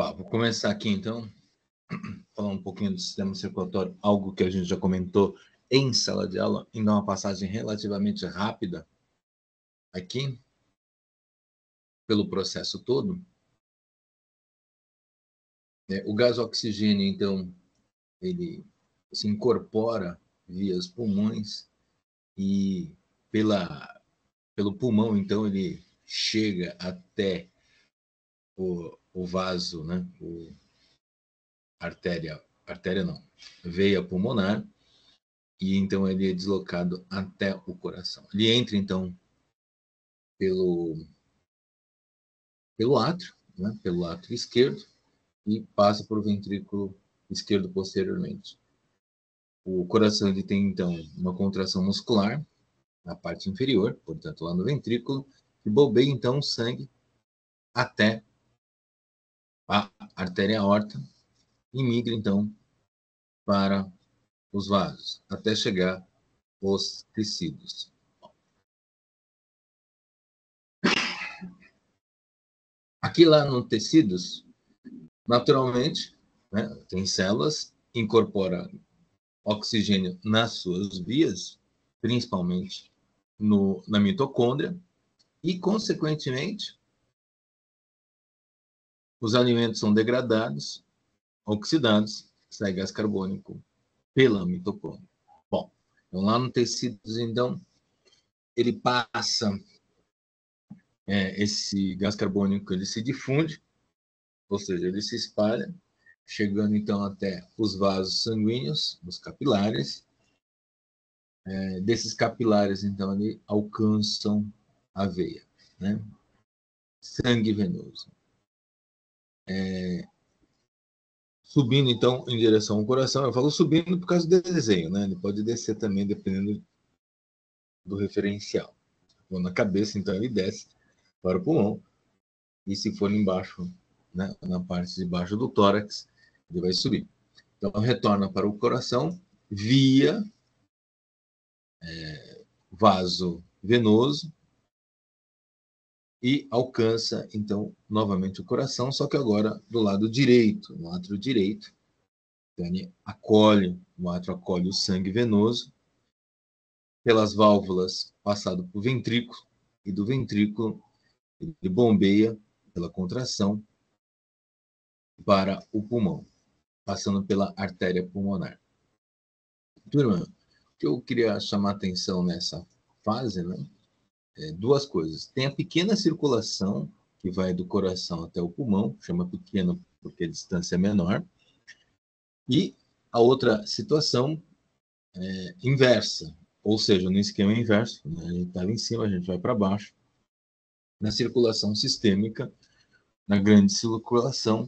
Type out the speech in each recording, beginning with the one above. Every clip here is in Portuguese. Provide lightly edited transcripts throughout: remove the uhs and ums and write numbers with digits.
Opa, vou começar aqui então, falar um pouquinho do sistema circulatório, algo que a gente já comentou em sala de aula, em dar uma passagem relativamente rápida aqui, pelo processo todo. O gás oxigênio, então, ele se incorpora via os pulmões e pelo pulmão, então, ele chega até o vaso, né? Artéria não, veia pulmonar, e então ele é deslocado até o coração. Ele entra, então, pelo átrio, né, pelo átrio esquerdo, e passa por o ventrículo esquerdo posteriormente. O coração ele tem, então, uma contração muscular na parte inferior, portanto, lá no ventrículo, que bombeia, então, o sangue até a artéria aorta e migra, então, para os vasos, até chegar aos tecidos. Aqui lá no tecidos, naturalmente, né, tem células, incorpora oxigênio nas suas vias, principalmente na mitocôndria, e, consequentemente, os alimentos são degradados, oxidados, sai gás carbônico pela mitocôndria. Bom, então lá no tecidos, então, ele passa, esse gás carbônico, ele se difunde, ou seja, ele se espalha, chegando então até os vasos sanguíneos, os capilares. Desses capilares, então, ali alcançam a veia, né? Sangue venoso. Subindo, então, em direção ao coração. Eu falo subindo por causa do desenho, né? Ele pode descer também, dependendo do referencial. Se for na cabeça, então, ele desce para o pulmão. E se for embaixo, né, na parte de baixo do tórax, ele vai subir. Então, retorna para o coração via vaso venoso e alcança, então, novamente o coração, só que agora do lado direito, no átrio direito. Então, ele acolhe, o átrio acolhe o sangue venoso pelas válvulas, passado por ventrículo, e do ventrículo ele bombeia pela contração para o pulmão, passando pela artéria pulmonar. Turma, o que eu queria chamar a atenção nessa fase, né, duas coisas. Tem a pequena circulação, que vai do coração até o pulmão, chama pequeno porque a distância é menor, e a outra situação inversa, ou seja, no esquema inverso, né, a gente estava em cima, a gente vai para baixo, na circulação sistêmica, na grande circulação,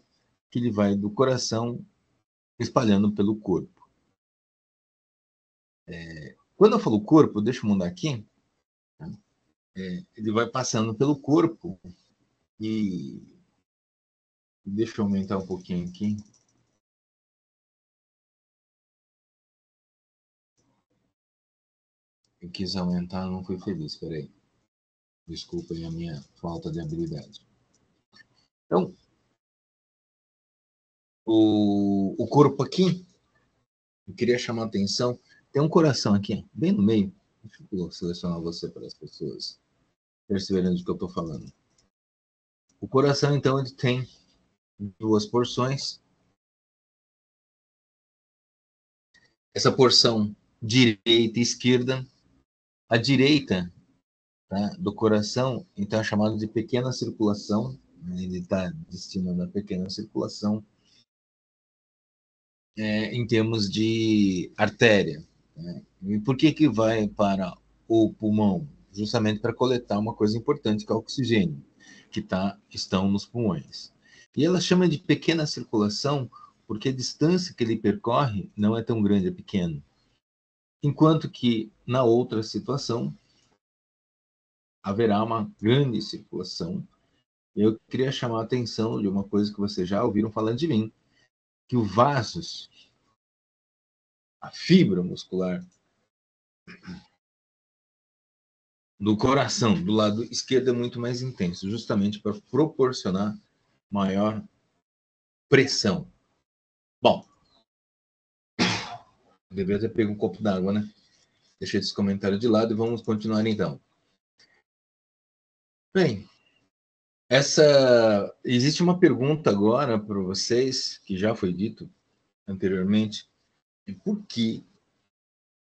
que ele vai do coração espalhando pelo corpo. Quando eu falo corpo, deixa eu mudar aqui, ele vai passando pelo corpo e deixa eu aumentar um pouquinho aqui. Eu quis aumentar, não fui feliz, peraí. Desculpem a minha falta de habilidade. Então, o corpo aqui, eu queria chamar a atenção, tem um coração aqui, bem no meio. Deixa eu selecionar você para as pessoas perceberem do que eu estou falando. O coração, então, ele tem duas porções. Essa porção direita e esquerda. A direita, tá, do coração, então, é chamada de pequena circulação. Ele está destinando a pequena circulação em termos de artéria. Né? E por que vai para o pulmão? Justamente para coletar uma coisa importante, que é o oxigênio, que estão nos pulmões. E ela chama de pequena circulação porque a distância que ele percorre não é tão grande, é pequena. Enquanto que, na outra situação, haverá uma grande circulação. Eu queria chamar a atenção de uma coisa que vocês já ouviram falando de mim, que o vasos, a fibra muscular do coração, do lado esquerdo, é muito mais intenso, justamente para proporcionar maior pressão. Bom, deveria ter pego um copo d'água, né? Deixei esse comentário de lado e vamos continuar então. Bem, existe uma pergunta agora para vocês, que já foi dito anteriormente, de por que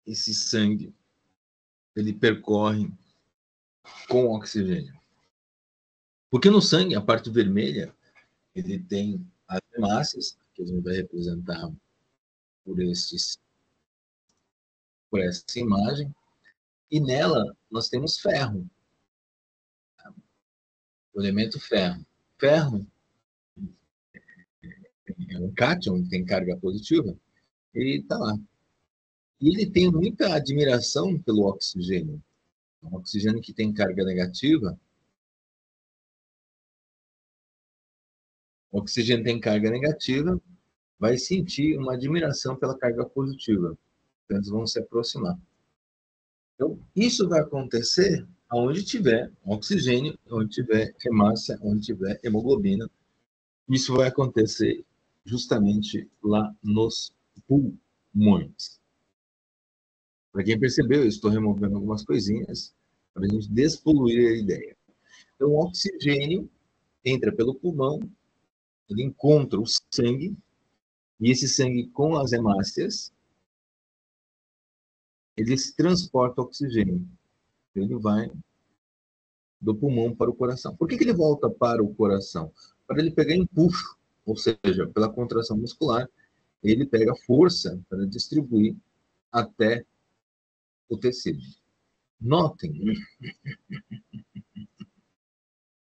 esse sangue ele percorre com oxigênio? Porque no sangue, a parte vermelha, ele tem as hemácias, que a gente vai representar por por essa imagem, e nela nós temos ferro, o elemento ferro. Ferro é um cátion, tem carga positiva, ele está lá. E ele tem muita admiração pelo oxigênio. O oxigênio que tem carga negativa, o oxigênio tem carga negativa, vai sentir uma admiração pela carga positiva. Então, eles vão se aproximar. Então, isso vai acontecer onde tiver oxigênio, onde tiver hemácia, onde tiver hemoglobina. Isso vai acontecer justamente lá nos pulmões. Para quem percebeu, eu estou removendo algumas coisinhas para a gente despoluir a ideia. Então, o oxigênio entra pelo pulmão, ele encontra o sangue, e esse sangue com as hemácias, eles transportam oxigênio. Ele vai do pulmão para o coração. Por que ele volta para o coração? Para ele pegar impulso, ou seja, pela contração muscular, ele pega força para distribuir até o tecido. Notem,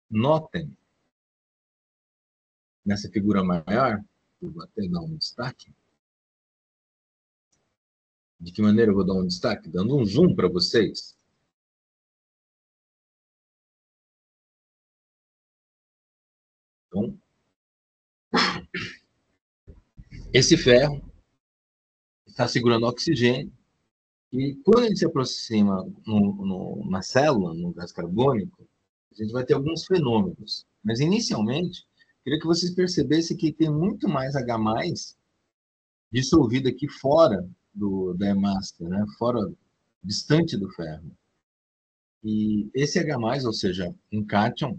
notem nessa figura maior, eu vou até dar um destaque. De que maneira eu vou dar um destaque? Dando um zoom para vocês. Então, esse ferro está segurando oxigênio e quando ele se aproxima na célula, no gás carbônico, a gente vai ter alguns fenômenos. Mas, inicialmente, queria que vocês percebessem que tem muito mais H+, dissolvido aqui fora da hemácia, né? Fora, distante do ferro. E esse H+, ou seja, um cátion,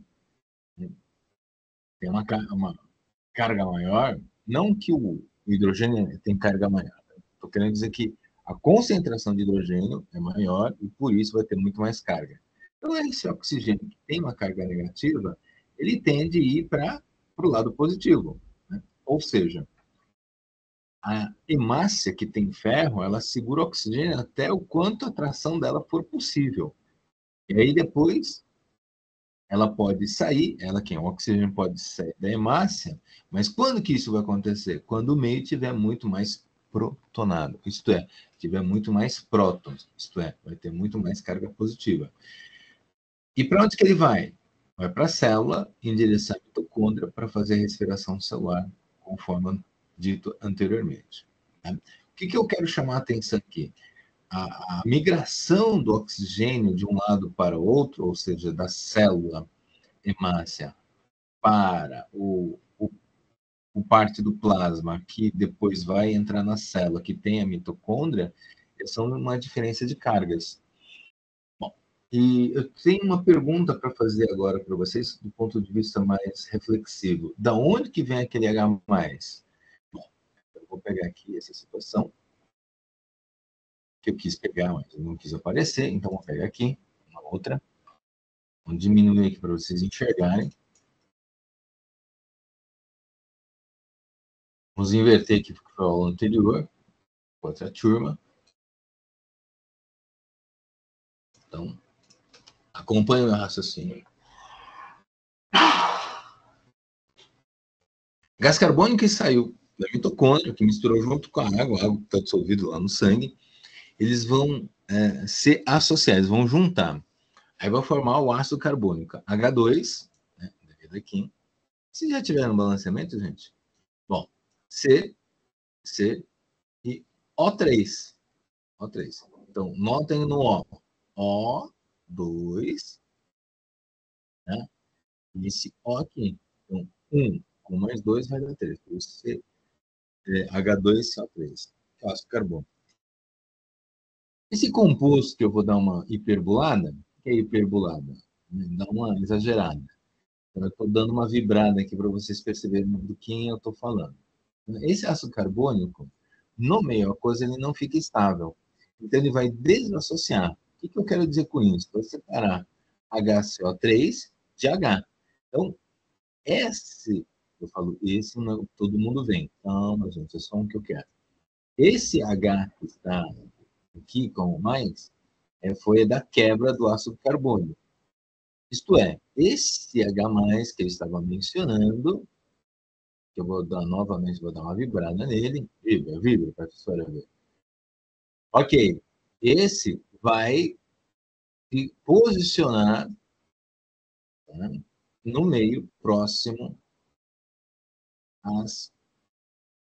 tem uma carga maior, não que o hidrogênio tem carga maior. Estou querendo dizer que a concentração de hidrogênio é maior e por isso vai ter muito mais carga. Então, esse oxigênio que tem uma carga negativa, ele tende a ir para o lado positivo. Né? Ou seja, a hemácia que tem ferro, ela segura o oxigênio até o quanto a tração dela for possível. E aí depois ela pode sair, o oxigênio pode sair da hemácia, mas quando que isso vai acontecer? Quando o meio tiver muito mais protonado, isto é, tiver muito mais prótons, isto é, vai ter muito mais carga positiva. E para onde que ele vai? Vai para a célula, em direção à mitocôndria, para fazer a respiração celular, conforme dito anteriormente. Né? O que eu quero chamar a atenção aqui? A migração do oxigênio de um lado para o outro, ou seja, da célula hemácia para o parte do plasma que depois vai entrar na célula que tem a mitocôndria, são uma diferença de cargas. Bom, e eu tenho uma pergunta para fazer agora para vocês, do ponto de vista mais reflexivo. Da onde que vem aquele H+. Bom, eu vou pegar aqui essa situação, que eu quis pegar, mas não quis aparecer, então vou pegar aqui, uma outra. Vou diminuir aqui para vocês enxergarem. Vamos inverter aqui para a aula anterior, outra turma. Então, acompanhe o meu raciocínio. Gás carbônico que saiu da mitocôndria, que misturou junto com a água que está dissolvida lá no sangue, eles vão se associar, eles vão juntar. Aí vai formar o ácido carbônico H2, né, aqui. Se já tiver no balanceamento, gente, bom, C e O3. O3. Então, notem no O. O2, né? E esse O aqui. Então, 1 mais 2 vai dar 3. Por isso, H2CO3, que é o ácido carbônico. Esse composto que eu vou dar uma hiperbolada, que é hiperbolada? Dá uma exagerada. Então, eu estou dando uma vibrada aqui para vocês perceberem do que eu estou falando. Esse ácido carbônico, no meio aquoso, ele não fica estável. Então, ele vai desassociar. O que eu quero dizer com isso? Vou separar HCO3 de H. Então, eu falo, esse não, todo mundo vem. Calma, gente, é só um que eu quero. Esse H que está aqui com o mais, foi da quebra do ácido carbônico. Isto é, esse H+, que ele estava mencionando, que eu vou dar novamente, vou dar uma vibrada nele, vibra, professora. Ok, esse vai se posicionar, tá, no meio próximo às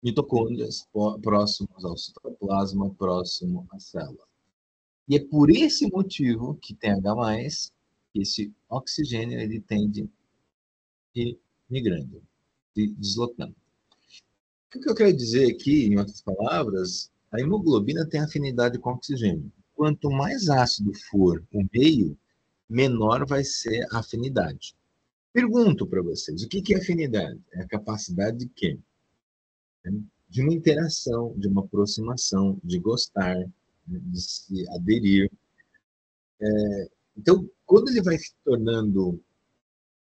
mitocôndrias, próximos ao citoplasma, próximo à célula. E é por esse motivo que tem H+, que esse oxigênio ele tende a ir migrando, se deslocando. O que eu quero dizer aqui, em outras palavras, a hemoglobina tem afinidade com o oxigênio. Quanto mais ácido for o meio, menor vai ser a afinidade. Pergunto para vocês, o que é afinidade? É a capacidade de quê? De uma interação, de uma aproximação, de gostar, de se aderir. Então, quando ele vai se tornando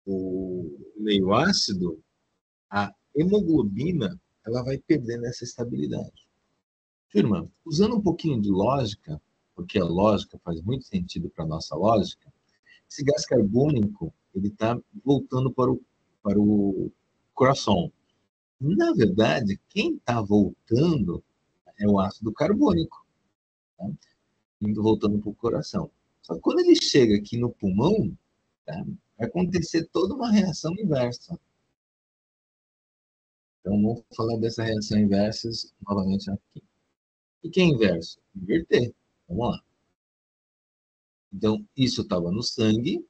o meio ácido, a hemoglobina ela vai perdendo essa estabilidade. Turma, usando um pouquinho de lógica, porque a lógica faz muito sentido para a nossa lógica, esse gás carbônico ele está voltando para o coração. Na verdade, quem está voltando é o ácido carbônico, tá? Indo voltando para o coração. Só que quando ele chega aqui no pulmão, tá, vai acontecer toda uma reação inversa. Então, vamos falar dessa reação inversa novamente aqui. O que é inverso? Inverter. Vamos lá. Então, isso estava no sangue.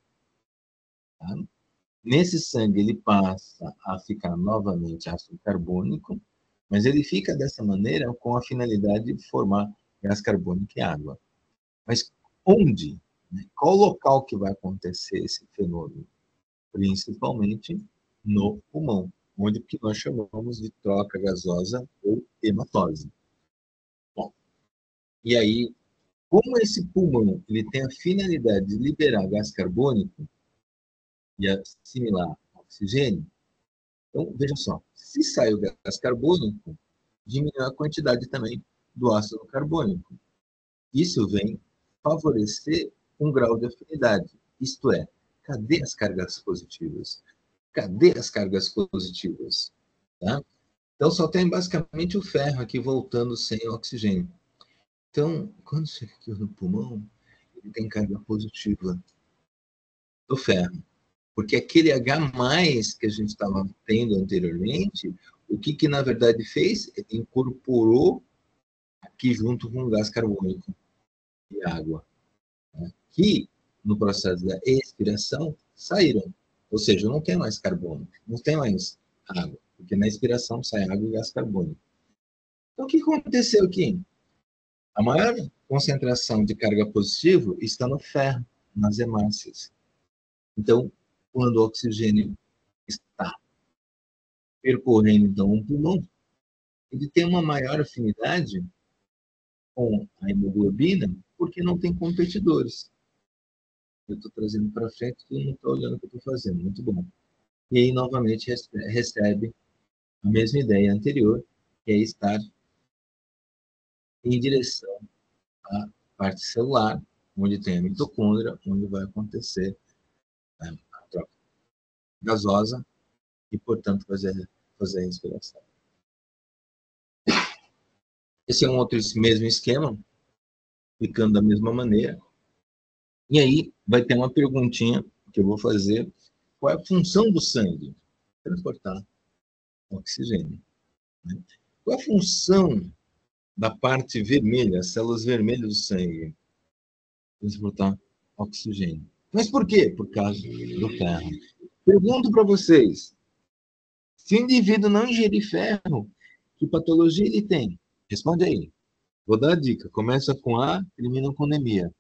Tá? Nesse sangue, ele passa a ficar novamente ácido carbônico, mas ele fica dessa maneira com a finalidade de formar gás carbônico e água. Mas onde? Qual o local que vai acontecer esse fenômeno? Principalmente no pulmão, onde que nós chamamos de troca gasosa ou hematose. Bom, e aí, como esse pulmão ele tem a finalidade de liberar gás carbônico e assimilar oxigênio, então veja só, se sai o gás carbônico, diminui a quantidade também do ácido carbônico. Isso vem favorecer um grau de afinidade, isto é, cadê as cargas positivas? Cadê as cargas positivas? Tá? Então, só tem basicamente o ferro aqui voltando sem oxigênio. Então, quando chega aqui no pulmão, ele tem carga positiva do ferro. Porque aquele H+, que a gente estava tendo anteriormente, o que na verdade fez? Ele incorporou aqui junto com o gás carbônico e água, né? Que no processo da expiração saíram. Ou seja, não tem mais carbono, não tem mais água, porque na expiração sai água e gás carbônico. Então, o que aconteceu aqui? A maior concentração de carga positiva está no ferro, nas hemácias. Então, quando o oxigênio está percorrendo então, um pulmão, ele tem uma maior afinidade com a hemoglobina, porque não tem competidores. Eu estou trazendo para frente e não está olhando o que eu estou fazendo. Muito bom. E aí, novamente, recebe a mesma ideia anterior, que é estar em direção à parte celular, onde tem a mitocôndria, onde vai acontecer, né, a troca gasosa e, portanto, fazer a respiração. Esse é um outro mesmo esquema, ficando da mesma maneira. E aí vai ter uma perguntinha que eu vou fazer. Qual é a função do sangue? Transportar oxigênio. Né? Qual é a função da parte vermelha, as células vermelhas do sangue? Transportar oxigênio. Mas por quê? Por causa do ferro. Pergunto para vocês, Se o indivíduo não ingerir ferro, que patologia ele tem? Responde aí. Vou dar a dica. Começa com A, termina com anemia.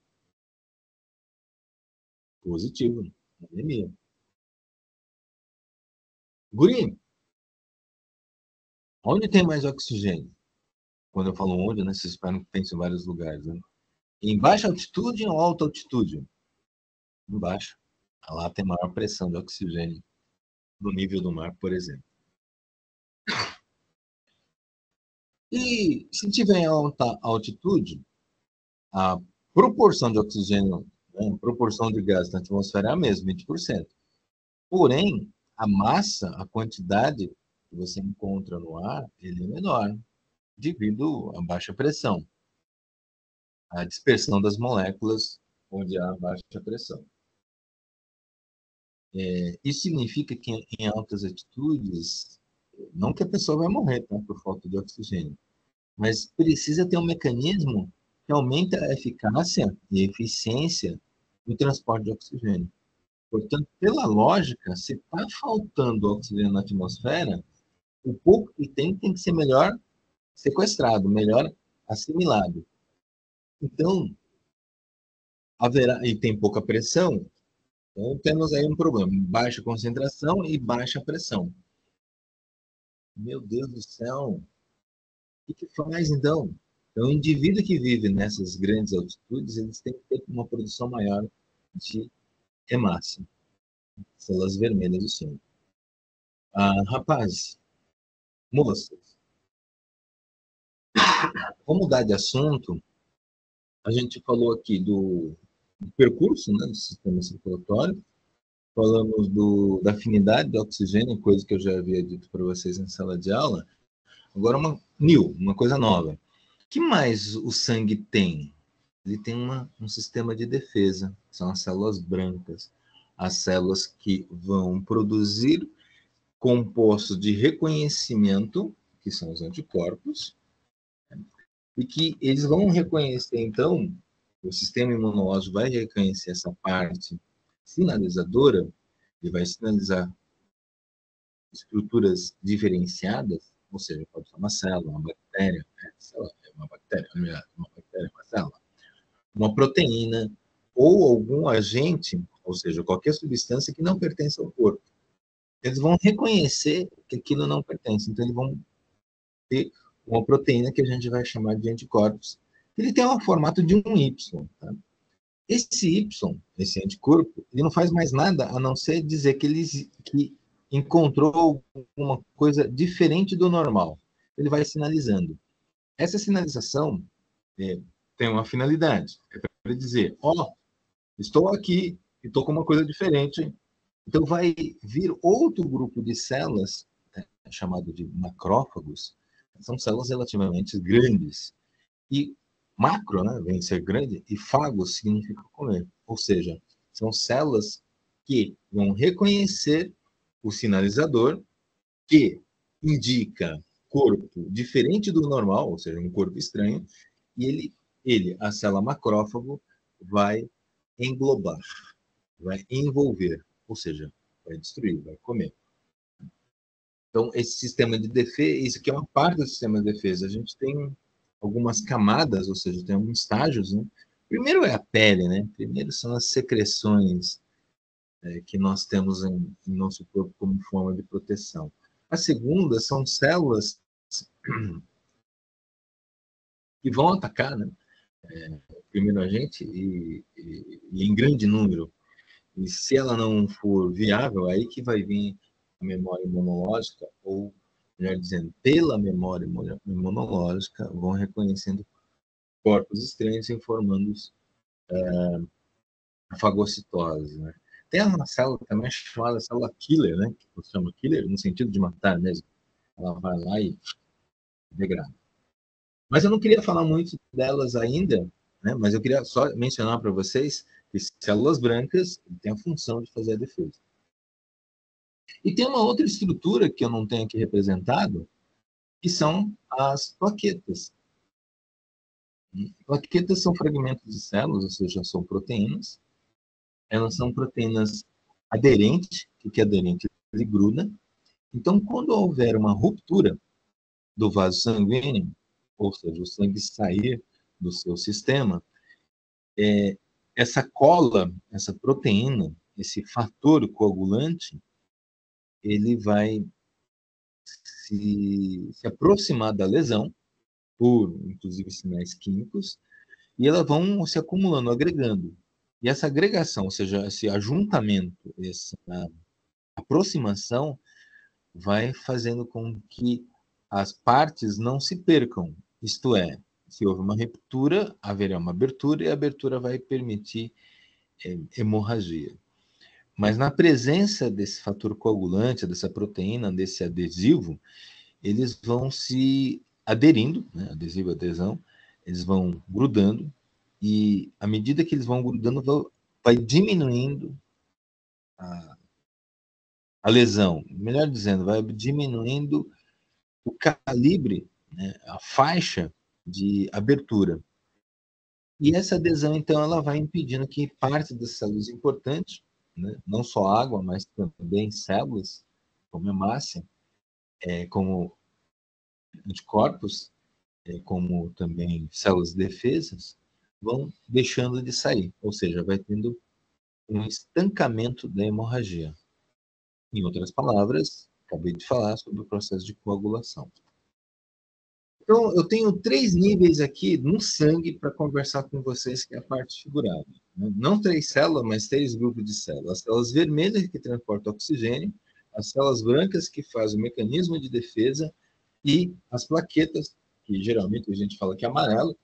Positivo. Anemia. Guri, onde tem mais oxigênio? Quando eu falo onde, né? Vocês esperam que pense em vários lugares, né? Em baixa altitude ou alta altitude? Embaixo. Lá tem maior pressão de oxigênio no nível do mar, por exemplo. E se tiver em alta altitude, a proporção de oxigênio, né, a proporção de gás na atmosfera é a mesma, 20%. Porém, a massa, a quantidade que você encontra no ar, ele é menor, devido à baixa pressão, à dispersão das moléculas onde há baixa pressão. Isso significa que em altas altitudes, não que a pessoa vai morrer, tá, por falta de oxigênio, mas precisa ter um mecanismo que aumente a eficácia e eficiência do transporte de oxigênio. Portanto, pela lógica, se está faltando oxigênio na atmosfera, o pouco que tem que ser melhor sequestrado, melhor assimilado. Então, haverá, e tem pouca pressão, então temos aí um problema, baixa concentração e baixa pressão. Meu Deus do céu, o que faz então? Então, o indivíduo que vive nessas grandes altitudes, eles têm que ter uma produção maior de hemácia, células vermelhas do sangue. Rapaz, moças, vamos mudar de assunto. A gente falou aqui do percurso, né, do sistema circulatório, falamos da afinidade de oxigênio, coisa que eu já havia dito para vocês em sala de aula. Agora, uma coisa nova. O que mais o sangue tem? Ele tem um sistema de defesa, são as células brancas, as células que vão produzir compostos de reconhecimento, que são os anticorpos, e que eles vão reconhecer, então, o sistema imunológico vai reconhecer essa parte sinalizadora, ele vai sinalizar estruturas diferenciadas, ou seja, pode ser uma célula, uma célula, uma proteína, ou algum agente, ou seja, qualquer substância que não pertence ao corpo. Eles vão reconhecer que aquilo não pertence, então eles vão ter uma proteína que a gente vai chamar de anticorpos. Ele tem um formato de um Y. Tá? Esse Y, esse anticorpo, ele não faz mais nada a não ser dizer que encontrou alguma coisa diferente do normal. Ele vai sinalizando. Essa sinalização tem uma finalidade. É para dizer, estou aqui e estou com uma coisa diferente. Então vai vir outro grupo de células, chamado de macrófagos, são células relativamente grandes. E macro, né, vem ser grande, e fago significa comer. Ou seja, são células que vão reconhecer o sinalizador que indica corpo diferente do normal, ou seja, um corpo estranho, e a célula macrófago, vai englobar, vai envolver, ou seja, vai destruir, vai comer. Então, esse sistema de defesa, isso aqui é uma parte do sistema de defesa. A gente tem algumas camadas, ou seja, tem alguns estágios, né? Primeiro é a pele, né? Primeiro são as secreções que nós temos em nosso corpo como forma de proteção. A segunda são células que vão atacar, né? Primeiro a gente e em grande número. E se ela não for viável, aí que vai vir a memória imunológica, ou, melhor dizendo, pela memória imunológica, vão reconhecendo corpos estranhos e formando a fagocitose. Né? Tem uma célula também chamada célula killer, né? Que se chama killer no sentido de matar mesmo. Ela vai lá e degrada. Mas eu não queria falar muito delas ainda, né? Mas eu queria só mencionar para vocês que células brancas têm a função de fazer a defesa. E tem uma outra estrutura que eu não tenho aqui representado, que são as plaquetas. Plaquetas são fragmentos de células, ou seja, são proteínas. Elas são proteínas aderentes. O que é aderente? Ele gruda. Então, quando houver uma ruptura do vaso sanguíneo, ou seja, o sangue sair do seu sistema, essa cola, essa proteína, esse fator coagulante, ele vai se aproximar da lesão, por inclusive sinais químicos, e elas vão se acumulando, agregando. E essa agregação, ou seja, esse ajuntamento, essa aproximação, vai fazendo com que as partes não se percam. Isto é, se houve uma ruptura, haverá uma abertura e a abertura vai permitir hemorragia. Mas na presença desse fator coagulante, dessa proteína, desse adesivo, eles vão se aderindo, né? Adesivo, adesão, eles vão grudando e à medida que eles vão grudando, vai diminuindo a lesão. Melhor dizendo, vai diminuindo o calibre, né? A faixa de abertura. E essa adesão, então, ela vai impedindo que parte das células importantes, né? Não só água, mas também células, como hemácia, como anticorpos, como também células de defesas, vão deixando de sair, ou seja, vai tendo um estancamento da hemorragia. Em outras palavras, acabei de falar sobre o processo de coagulação. Então, eu tenho 3 níveis aqui no sangue para conversar com vocês, que é a parte figurada. Não 3 células, mas 3 grupos de células. As células vermelhas, que transportam oxigênio, as células brancas, que fazem o mecanismo de defesa, e as plaquetas, que geralmente a gente fala que é amarelo,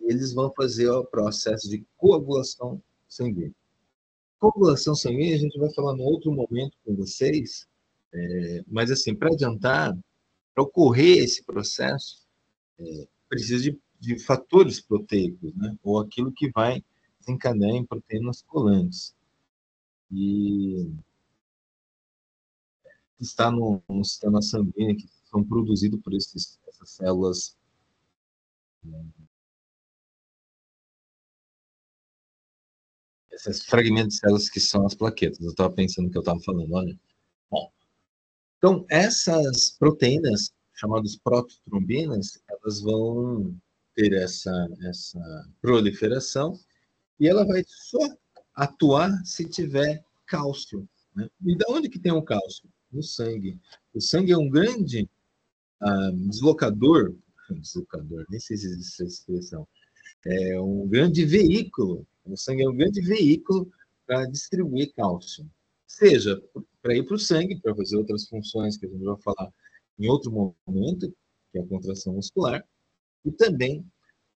eles vão fazer o processo de coagulação sanguínea. Coagulação sanguínea a gente vai falar em outro momento com vocês, mas assim, para adiantar, para ocorrer esse processo, precisa de fatores proteicos, né? Ou aquilo que vai desencadear em proteínas colantes. E está no sistema sanguíneo, que são produzidos por essas células, esses fragmentos de células que são as plaquetas. Eu estava pensando que eu estava falando, olha. Bom, então, essas proteínas, chamadas prototrombinas, elas vão ter essa proliferação e ela vai só atuar se tiver cálcio, né? E de onde que tem o cálcio? No sangue. O sangue é um grande deslocador, nem sei se existe essa expressão, é um grande veículo, o sangue é um grande veículo para distribuir cálcio. Seja para ir para o sangue, para fazer outras funções que a gente vai falar em outro momento, que é a contração muscular, e também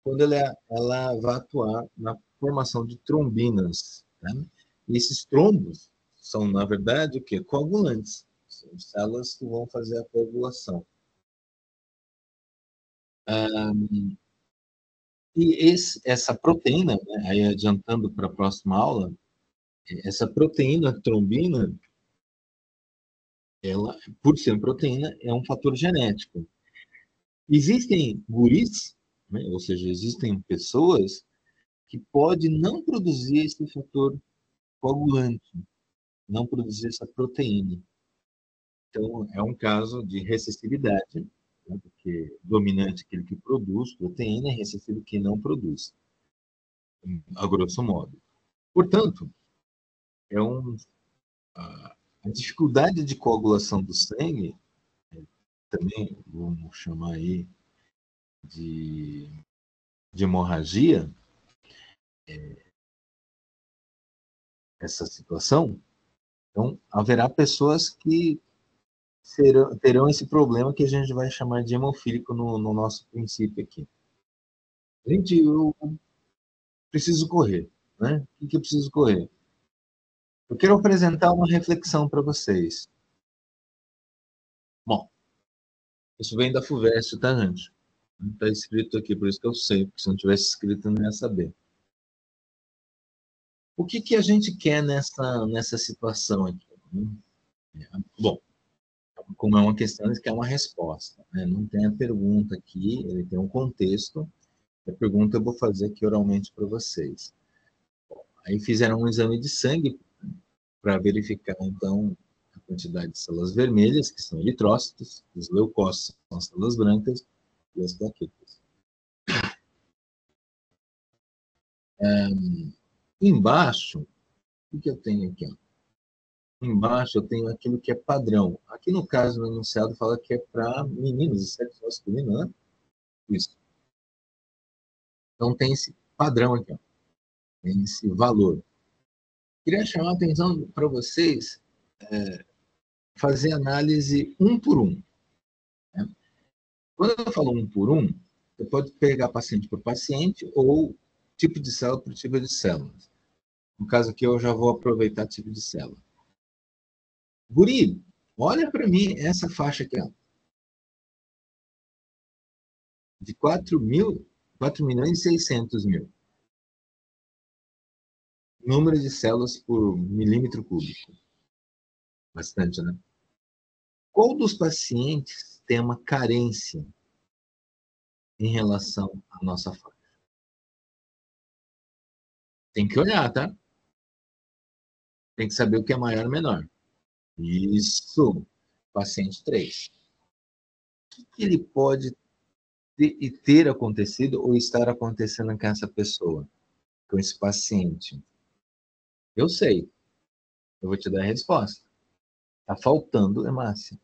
quando ela vai atuar na formação de trombinas. Né? E esses trombos são, na verdade, o quê? Coagulantes. São células que vão fazer a coagulação. Ah, e essa proteína, né, aí adiantando para a próxima aula, essa proteína trombina, ela, por ser proteína, é um fator genético. Existem guris, né, ou seja, existem pessoas que podem não produzir esse fator coagulante, não produzir essa proteína. Então, é um caso de recessividade, né, porque dominante é aquele que produz proteína, e recessivo que não produz, a grosso modo. Portanto, é a dificuldade de coagulação do sangue, também vamos chamar aí de, de hemorragia, essa situação. Então, haverá pessoas que terão esse problema que a gente vai chamar de hemofílico no nosso princípio aqui. Gente, eu preciso correr, né? O que eu preciso correr? Eu quero apresentar uma reflexão para vocês. Bom, isso vem da FUVEST, tá, gente? Não está escrito aqui, por isso que eu sei, porque se não tivesse escrito, eu não ia saber. O que a gente quer nessa situação aqui? Bom, como é uma questão, ele quer uma resposta. Né? Não tem a pergunta aqui, ele tem um contexto. A pergunta eu vou fazer aqui oralmente para vocês. Aí fizeram um exame de sangue para verificar, então, quantidade de células vermelhas, que são eritrócitos, os leucócitos são as células brancas e as plaquetas. Embaixo, o que eu tenho aqui? Embaixo eu tenho aquilo que é padrão. Aqui no caso, no enunciado, fala que é para meninos, de sexo masculino, né? Isso. Então tem esse padrão aqui, ó. Tem esse valor. Queria chamar a atenção para vocês, fazer análise um por um. Né? Quando eu falo um por um, você pode pegar paciente por paciente ou tipo de célula por tipo de célula. No caso aqui, eu já vou aproveitar tipo de célula. Guri, olha para mim essa faixa aqui, ó, de 4.600.000. Número de células por milímetro cúbico. Bastante, né? Qual dos pacientes tem uma carência em relação à nossa faixa? Tem que olhar, tá? Tem que saber o que é maior ou menor. Isso. Paciente 3. O que ele pode ter acontecido ou estar acontecendo com essa pessoa, com esse paciente? Eu sei. Eu vou te dar a resposta. Está faltando hemácia.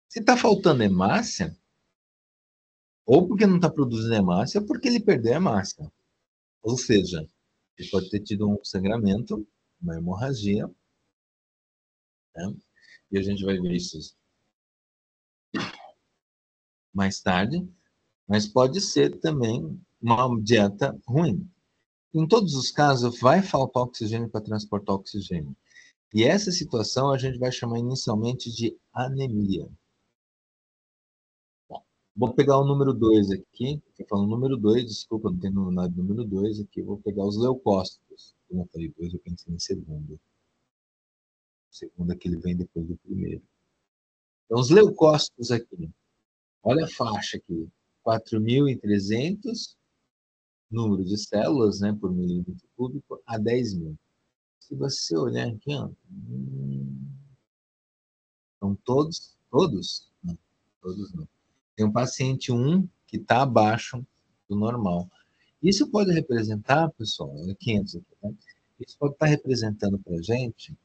Se está faltando hemácia, ou porque não está produzindo hemácia, ou porque ele perdeu a hemácia. Ou seja, ele pode ter tido um sangramento, uma hemorragia, né? E a gente vai ver isso mais tarde, mas pode ser também uma dieta ruim. Em todos os casos, vai faltar oxigênio para transportar oxigênio. E essa situação a gente vai chamar inicialmente de anemia. Bom, vou pegar o número 2 aqui. Estou falando número 2, desculpa, não tem nada do número 2 aqui. Vou pegar os leucócitos. Como eu falei 2, eu pensei em segundo. Segundo é que ele vem depois do primeiro. Então, os leucócitos aqui. Olha a faixa aqui. 4.300 número de células, né, por milímetro cúbico, a 10.000. Se você olhar aqui, ó, são todos? Não, todos não. Tem um paciente 1 que está abaixo do normal. Isso pode representar, pessoal, 500 aqui, né? Isso pode estar representando para a gente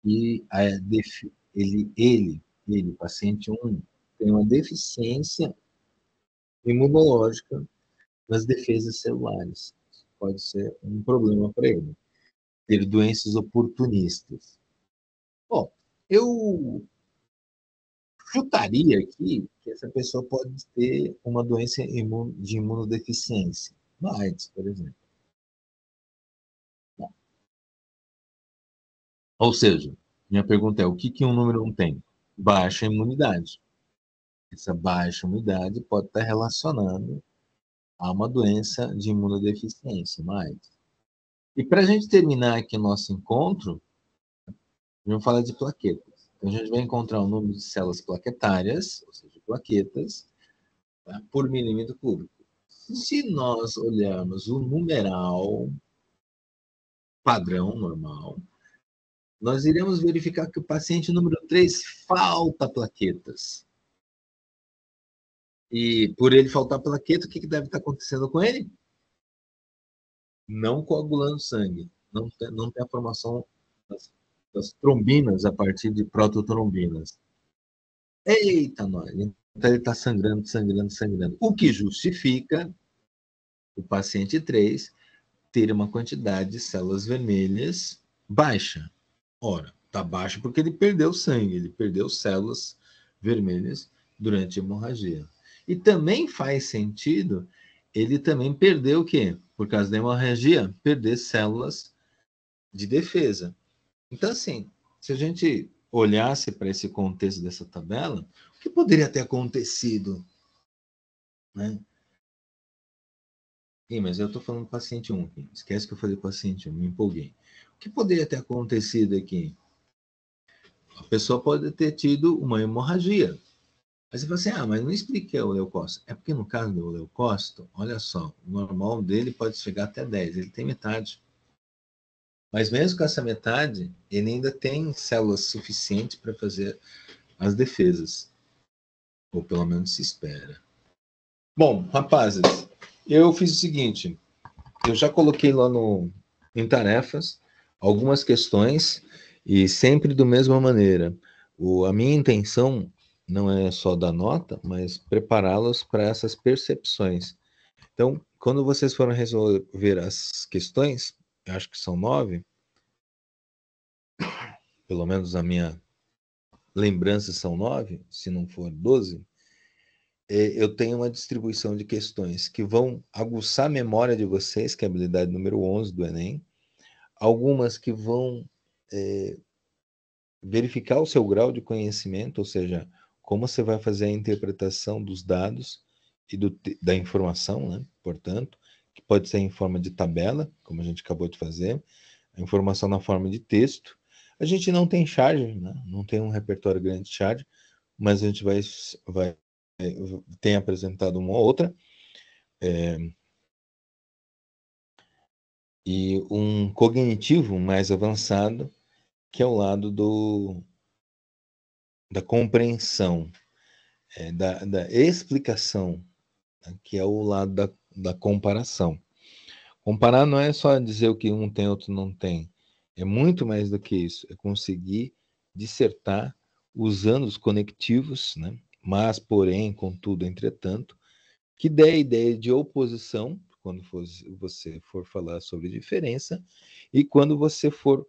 que ele, paciente 1, tem uma deficiência imunológica nas defesas celulares. Isso pode ser um problema para ele. Ter doenças oportunistas. Bom, eu chutaria aqui que essa pessoa pode ter uma doença de imunodeficiência, uma AIDS, por exemplo. Bom, ou seja, minha pergunta é, o que um número 1 tem? Baixa imunidade. Essa baixa imunidade pode estar relacionada a uma doença de imunodeficiência, uma AIDS. E para a gente terminar aqui o nosso encontro, vamos falar de plaquetas. Então, a gente vai encontrar o número de células plaquetárias, ou seja, plaquetas, tá, por milímetro cúbico. Se nós olharmos o numeral padrão normal, nós iremos verificar que o paciente número 3 falta plaquetas. E por ele faltar plaqueta, o que deve estar acontecendo com ele? Não coagulando sangue. Não tem a formação das trombinas a partir de prototrombinas. Eita, nós! Então ele está sangrando. O que justifica o paciente 3 ter uma quantidade de células vermelhas baixa. Ora, está baixo porque ele perdeu sangue, ele perdeu células vermelhas durante a hemorragia. E também faz sentido ele também perdeu o quê? Por causa da hemorragia, perder células de defesa. Então, assim, se a gente olhasse para esse contexto dessa tabela, o que poderia ter acontecido? Né? Mas eu estou falando paciente 1 aqui. Esquece que eu falei paciente 1, me empolguei. O que poderia ter acontecido aqui? A pessoa pode ter tido uma hemorragia. Aí você fala assim, mas não expliquei o leucócito. É porque no caso do leucócito, olha só, o normal dele pode chegar até 10, ele tem metade. Mas mesmo com essa metade, ele ainda tem células suficientes para fazer as defesas. Ou pelo menos se espera. Bom, rapazes, eu fiz o seguinte: eu já coloquei lá em tarefas algumas questões e sempre da mesma maneira. A minha intenção não é só dar nota, mas prepará-los para essas percepções. Então, quando vocês forem resolver as questões, eu acho que são 9, pelo menos a minha lembrança são 9, se não for 12, eu tenho uma distribuição de questões que vão aguçar a memória de vocês, que é a habilidade número 11 do Enem, algumas que vão verificar o seu grau de conhecimento, ou seja, como você vai fazer a interpretação dos dados e da informação, né? Portanto, que pode ser em forma de tabela, como a gente acabou de fazer, a informação na forma de texto. A gente não tem charge, né? Não tem um repertório grande de charge, mas a gente tem apresentado uma ou outra. E um cognitivo mais avançado, que é o lado da compreensão, da explicação, né, que é o lado da comparação. Comparar não é só dizer o que um tem, outro não tem. É muito mais do que isso. É conseguir dissertar usando os conectivos, né? Mas, porém, contudo, entretanto, que dê a ideia de oposição, quando você for falar sobre diferença, e quando você for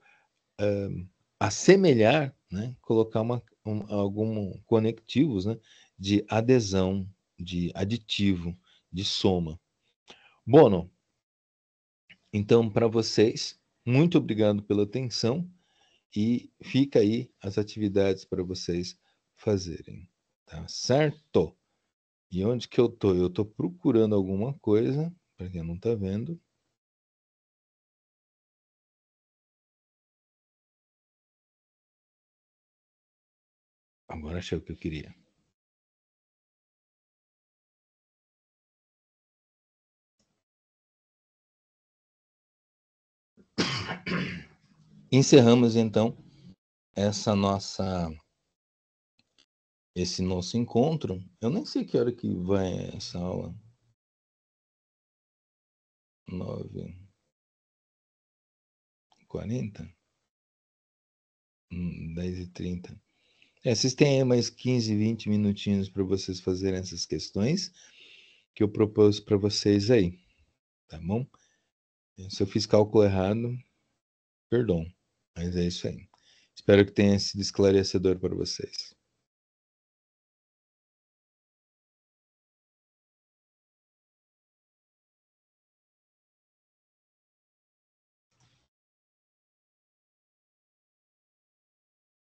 assemelhar, né? Colocar algum conectivos, né? De adesão, de aditivo, de soma. Bono, então, para vocês, muito obrigado pela atenção e fica aí as atividades para vocês fazerem, tá certo? E onde que eu tô? Eu tô procurando alguma coisa, para quem não tá vendo. Agora achei o que eu queria. Encerramos então essa nossa esse nosso encontro. Eu nem sei que hora que vai essa aula. 9h40? 10h30. Vocês têm aí mais 15, 20 minutinhos para vocês fazerem essas questões que eu propus para vocês aí, tá bom? Se eu fiz cálculo errado, perdão, mas é isso aí. Espero que tenha sido esclarecedor para vocês.